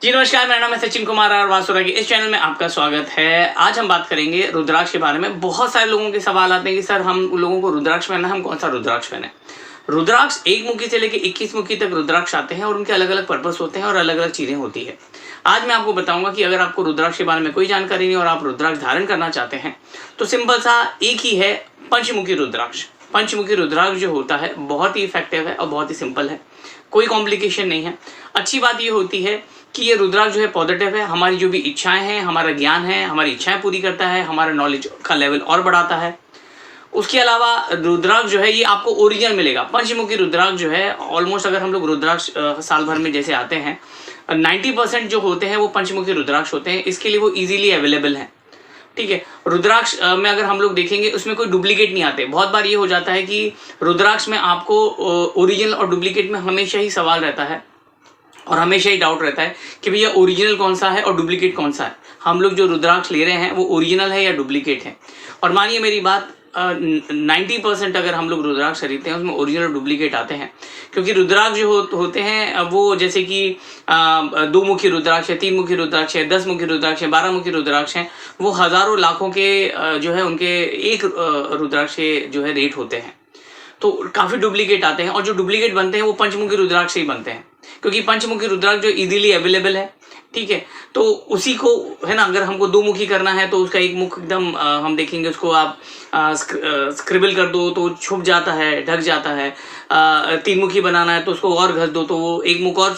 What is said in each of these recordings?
जी नमस्कार, मेरा नाम है सचिन कुमार और वासुरा के इस चैनल में आपका स्वागत है। आज हम बात करेंगे रुद्राक्ष के बारे में। बहुत सारे लोगों के सवाल आते हैं कि सर हम लोगों को रुद्राक्ष पहनना है, हम कौन सा रुद्राक्ष पहने। रुद्राक्ष एक मुखी से लेकर 21 मुखी तक रुद्राक्ष आते हैं और उनके अलग अलग पर्पस होते हैं और अलग अलग चीजें होती है। आज मैं आपको बताऊंगा कि अगर आपको रुद्राक्ष के बारे में कोई जानकारी नहीं और आप रुद्राक्ष धारण करना चाहते हैं तो सिंपल सा एक ही है, पंचमुखी रुद्राक्ष। पंचमुखी रुद्राक्ष जो होता है बहुत ही इफेक्टिव है और बहुत ही सिंपल है, कोई कॉम्प्लिकेशन नहीं है। अच्छी बात ये होती है कि ये रुद्राक्ष जो है पॉजिटिव है, हमारी जो भी इच्छाएं हैं, हमारा ज्ञान है, हमारी इच्छाएं पूरी करता है, हमारा नॉलेज का लेवल और बढ़ाता है। उसके अलावा रुद्राक्ष जो है ये आपको ओरिजिनल मिलेगा। पंचमुखी रुद्राक्ष जो है ऑलमोस्ट अगर हम लोग रुद्राक्ष साल भर में जैसे आते हैं 90% जो होते हैं वो पंचमुखी रुद्राक्ष होते हैं। इसके लिए वो इजीली अवेलेबल है, ठीक है। रुद्राक्ष में अगर हम लोग देखेंगे उसमें कोई डुप्लीकेट नहीं आते। बहुत बार ये हो जाता है कि रुद्राक्ष में आपको ओरिजिनल और डुप्लीकेट में हमेशा ही सवाल रहता है और हमेशा ही डाउट रहता है कि भैया ओरिजिनल कौन सा है और डुप्लीकेट कौन सा है। हम लोग जो रुद्राक्ष ले रहे हैं वो ओरिजिनल है या डुप्लीकेट है। और मानिए मेरी बात 90% अगर हम लोग रुद्राक्ष खरीदते हैं उसमें ओरिजिनल और डुप्लीकेट आते हैं, क्योंकि रुद्राक्ष जो होते हैं वो जैसे कि 2 मुखी रुद्राक्ष है, 3 मुखी रुद्राक्ष है, 10 मुखी रुद्राक्ष है, 12 मुखी रुद्राक्ष हैं, वो हजारों लाखों के जो है उनके एक रुद्राक्ष के जो है रेट होते हैं। तो काफ़ी डुप्लीकेट आते हैं और जो डुप्लीकेट बनते हैं वो पंचमुखी रुद्राक्ष से ही बनते हैं, क्योंकि पंचमुखी रुद्राक्ष जो इजीली अवेलेबल है, ठीक है। तो उसी को है ना, अगर हमको 2 मुखी करना है तो उसका एक मुख एकदम हम देखेंगे उसको आप स्क्रिबल कर दो तो छुप जाता है, ढक जाता है। 3 मुखी बनाना है तो उसको और घस दो तो वो एक मुख और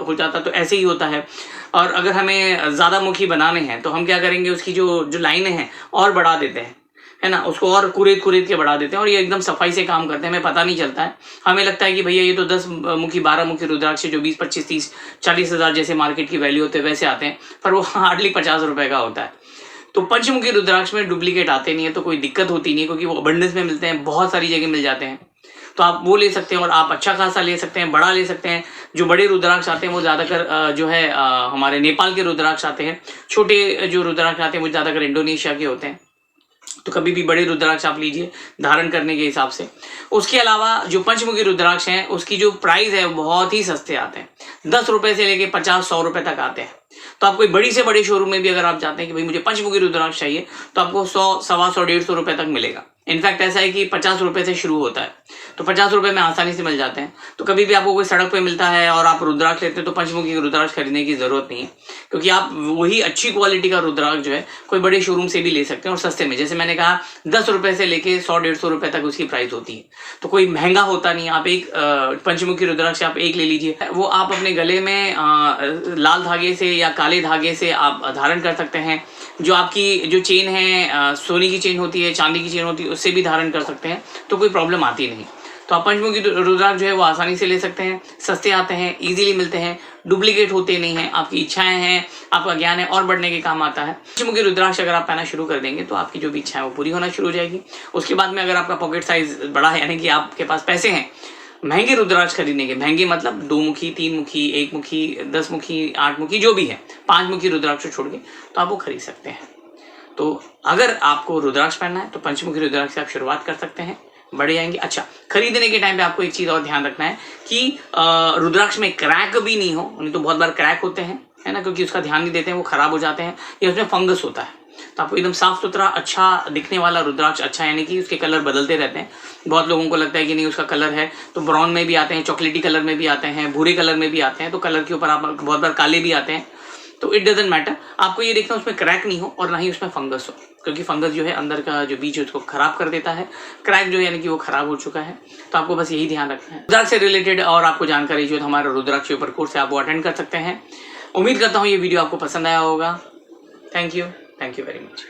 हो जाता है। तो ऐसे ही होता है। और अगर हमें ज़्यादा मुखी बनाने हैं तो हम क्या करेंगे, उसकी जो लाइनें हैं और बढ़ा देते हैं, है ना, उसको और कुरेद के बढ़ा देते हैं और ये एकदम सफाई से काम करते हैं, हमें पता नहीं चलता है। हमें लगता है कि भैया ये तो 10 मुखी 12 मुखी रुद्राक्ष जो 20 25 30 40 हज़ार जैसे मार्केट की वैल्यू होते हैं वैसे आते हैं, पर वो हार्डली 50 रुपए का होता है। तो पंचमुखी रुद्राक्ष में डुप्लीकेट आते नहीं है तो कोई दिक्कत होती नहीं है, क्योंकि वो अबंडेंस में मिलते हैं, बहुत सारी जगह मिल जाते हैं। तो आप वो ले सकते हैं और आप अच्छा खासा ले सकते हैं, बड़ा ले सकते हैं। जो बड़े रुद्राक्ष आते हैं वो ज़्यादातर जो है हमारे नेपाल के रुद्राक्ष आते हैं। छोटे जो रुद्राक्ष आते हैं वो ज़्यादातर इंडोनेशिया के होते हैं। तो कभी भी बड़े रुद्राक्ष आप लीजिए धारण करने के हिसाब से। उसके अलावा जो पंचमुखी रुद्राक्ष हैं उसकी जो प्राइस है वो बहुत ही सस्ते आते हैं, 10 रुपए से लेके 50-100 रुपए तक आते हैं। तो आप कोई बड़ी से बड़े शोरूम में भी अगर आप जाते हैं कि भाई मुझे पंचमुखी रुद्राक्ष चाहिए तो आपको 100, 125, 150 रुपए तक मिलेगा। इनफैक्ट ऐसा है कि 50 रुपए से शुरू होता है, तो 50 रुपए में आसानी से मिल जाते हैं। तो कभी भी आपको कोई सड़क पे मिलता है और आप रुद्राक्ष लेते हैं तो पंचमुखी रुद्राक्ष खरीदने की जरूरत नहीं है, क्योंकि आप वही अच्छी क्वालिटी का रुद्राक्ष जो है कोई बड़े शोरूम से भी ले सकते हैं और सस्ते में। जैसे मैंने कहा 10 रुपए से लेके 100-150 रुपए तक उसकी प्राइस होती है, तो कोई महंगा होता नहीं। आप एक पंचमुखी रुद्राक्ष आप एक ले लीजिए, वो आप अपने गले में लाल धागे से या काले धागे से आप धारण कर सकते हैं। जो आपकी जो चेन है सोने की चेन होती है, चांदी की चेन होती है, उससे भी धारण कर सकते हैं, तो कोई प्रॉब्लम आती नहीं। तो आप पंचमुखी रुद्राक्ष जो है वो आसानी से ले सकते हैं, सस्ते आते हैं, इजीली मिलते हैं, डुप्लीकेट होते नहीं हैं। आपकी इच्छाएं हैं, आपका ज्ञान है और बढ़ने के काम आता है। पंचमुखी रुद्राक्ष अगर आप पहना शुरू कर देंगे तो आपकी जो भी इच्छा है वो पूरी होना शुरू हो जाएगी। उसके बाद में अगर आपका पॉकेट साइज बड़ा है, यानी कि आपके पास पैसे हैं महंगे रुद्राक्ष खरीदने के, महंगे मतलब 2 मुखी 3 मुखी 1 मुखी 10 मुखी 8 मुखी जो भी है, 5 मुखी रुद्राक्ष छोड़ के, तो आप वो खरीद सकते हैं। तो अगर आपको रुद्राक्ष पहनना है तो पंचमुखी रुद्राक्ष से आप शुरुआत कर सकते हैं, बढ़ जाएंगे। अच्छा, खरीदने के टाइम पे आपको एक चीज़ और ध्यान रखना है कि रुद्राक्ष में क्रैक भी नहीं हो, नहीं तो बहुत बार क्रैक होते हैं, है ना, क्योंकि उसका ध्यान नहीं देते हैं, वो खराब हो जाते हैं या उसमें फंगस होता है। तो आपको एकदम साफ सुथरा अच्छा दिखने वाला रुद्राक्ष, अच्छा यानी कि उसके कलर बदलते रहते हैं। बहुत लोगों को लगता है कि नहीं उसका कलर है, तो ब्राउन में भी आते हैं, चॉकलेटी कलर में भी आते हैं, भूरे कलर में भी आते हैं, तो कलर के ऊपर आप बहुत बार काले भी आते हैं। तो इट डजेंट मैटर, आपको ये देखना उसमें क्रैक नहीं हो और ना ही उसमें फंगस हो, क्योंकि फंगस जो है अंदर का जो बीज है उसको खराब कर देता है। क्रैक जो है यानी कि वो खराब हो चुका है। तो आपको बस यही ध्यान रखना है। रुद्राक्ष से रिलेटेड और आपको जानकारी जो है हमारा रुद्राक्ष के ऊपर कोर्स है, आप वो अटेंड कर सकते हैं। उम्मीद करता हूँ ये वीडियो आपको पसंद आया होगा। Thank you very much.